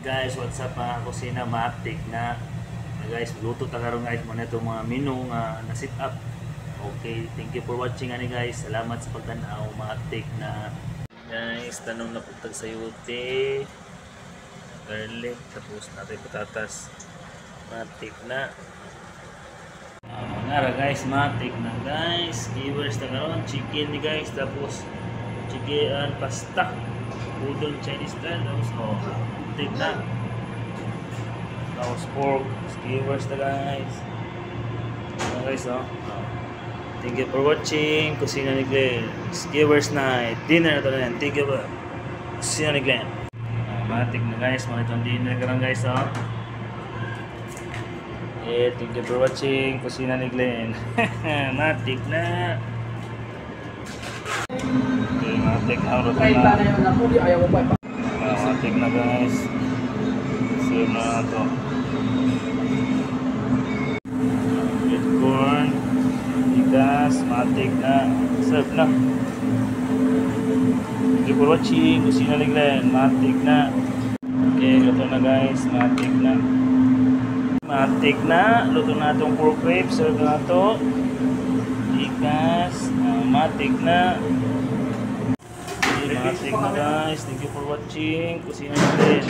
Guys, what's up mga kusina, matik na guys, luto ta karon guys mo na itong mga menu nga na sit up. Okay, thank you for watching ani guys. Salamat sa pagtanaw, matik na guys. Tanong na putag sayote, garlic, tapos natin patatas. Matik na. Ngara guys, matik na guys. Skewers na karon, chicken ni guys, tapos chicken pasta, udon Chinese style, tapos matik na. Tapos pork, skewers na guys. Guys, thank you for watching Kusina ni Glenn. Skewers night, dinner na ito na yan. Thank you for Kusina ni Glenn. Matik na guys, mga itong dinner karon guys, thank you for watching Kusina ni Glenn. Matik na. Okay, matik na. Matik na guys. Save na ito. Red corn, bigas, matik na. Serve na. Thank you for watching Kusina ni Glenn. Matik na. Okay, luto na guys. Matik na. Matik na. Luto na itong pork ribs. Serve na ito. Bigas. Matik na. Okay, matik na guys. Thank you for watching Kusina ni Glenn.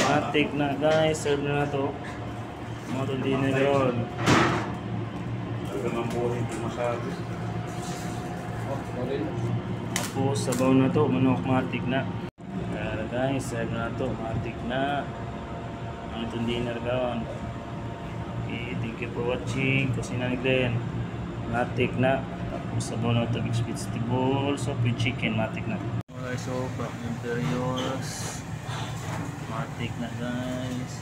Matik na guys. Serve na ito. Mga itong dinner yun. Tapos sabaw na ito. Manok. Matik na. Kaya guys, serve na ito. Matik na. Ang itong dinner gawin. Okay, thank you for watching Kusina ni Glenn. Matik na. Tapos sabaw na ito. Mixed vegetables with chicken. Matik na. Alright, so Imperials. Matik na guys.